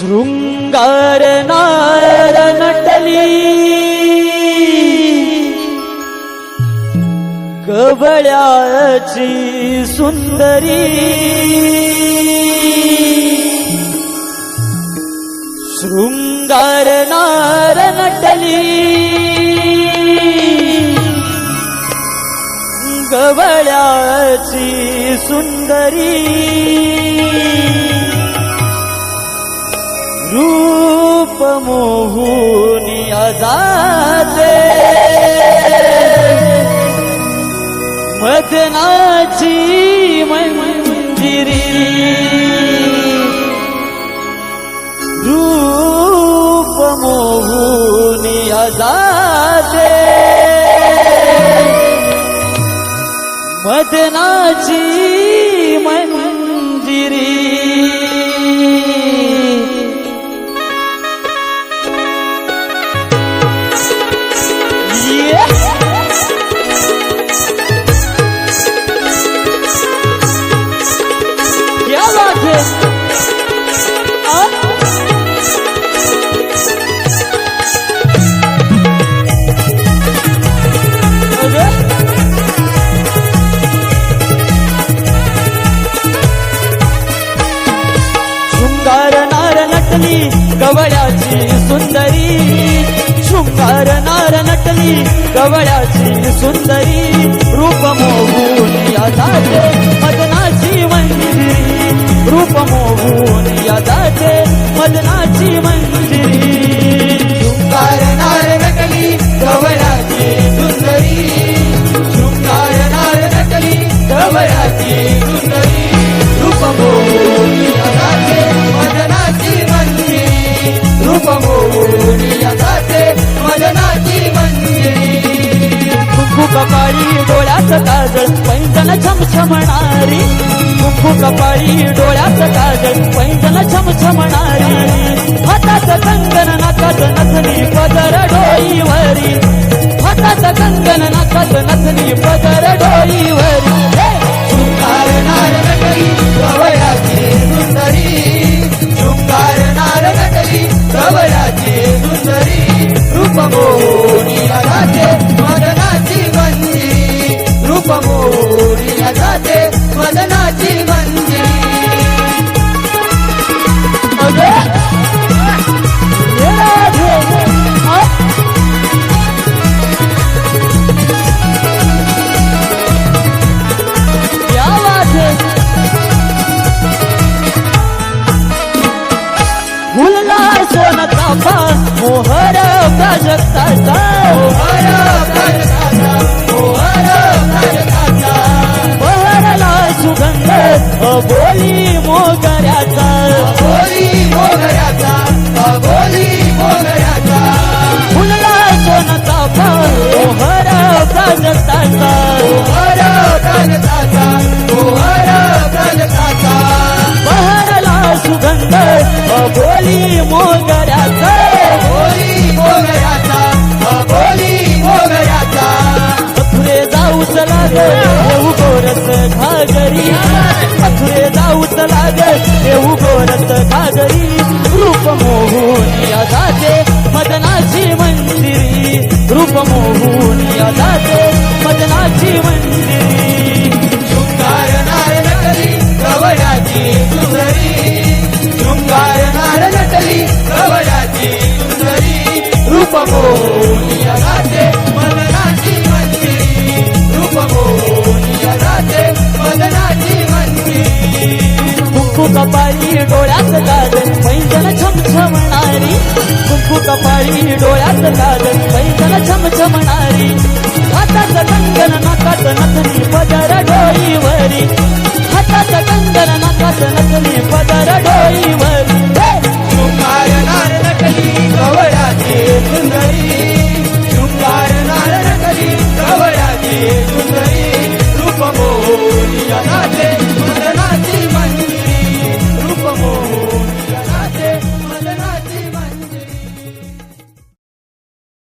शृंगार नार नटली कवळ्याची सुंदरी शृंगार नार नटली कवळ्याची सुंदरी रूप मोहुनी जाते मदनाची मंजिरी रूप मोहुनी जाते मदनाची मंजिरी कवळ्याची सुंदरी शृंगार नार नटली कवळ्याची सुंदरी रूप मोहून जाते मदनाची मंजिरी रूप मोहून जाते मदनाची मंजिरी शृंगार नार नटली कवळ्याची सुंदरी शृंगार नार नटली कवळ्याची सुंदरी रूप मोहून जाते मदनाची मंजिरी रूप मोहून जाते मदनाची मंजिरी कुंकू कपाळी डोळ्यात काजळ पैंजण छमछमणारी कुंकू कपाळी डोळ्यात काजळ पैंजण छमछमणारी हातात कंगन नाकात नथनी पदर डोईवरी हातात कंगन नाकात नथनी पदर डोईवरी शृंगार नार नटली कवळ्याची सुंदरी शृंगार नार नटली कवळ्याची सुंदरी रूप मोहून जाते मदनाची मंजिरी रूप मोहून जाते मदनाची मंजिरी फुलला सोन चाफा मोहर प्राजक्ताचा बहरला सुगंध बोली मोगऱ्याचा बोली मोगऱ्याचा बोली मोगऱ्याचा फुलला सोन चाफा मोहर प्राजक्ताचा बहरला सुगंध बोली मोगऱ्याचा बोली मोगऱ्याचा बोली मोगऱ्याचा मथुरे जाऊच लागल येऊ गोरस घागरी मथुरे जाऊच लागल येऊ गोरस घागरी रूप मोहून जाते मदनाची मंजिरी रूप मोहून जाते मदनाची मंजिरी शृंगार नार नटली कवळ्याची सुंदरी शृंगार नार नटली कवळ्याची सुंदरी रूप मोहून जाते मदनाची मंजिरी रूप मोहून जाते मदनाची मंजिरी कुंकू कपाळी डोळ्यात काजळ पैंजण छमछमणारी कुंकू कपाळी डोळ्यात काजळ पैंजण छमछमणारी हातात कंगन नाकात नथनी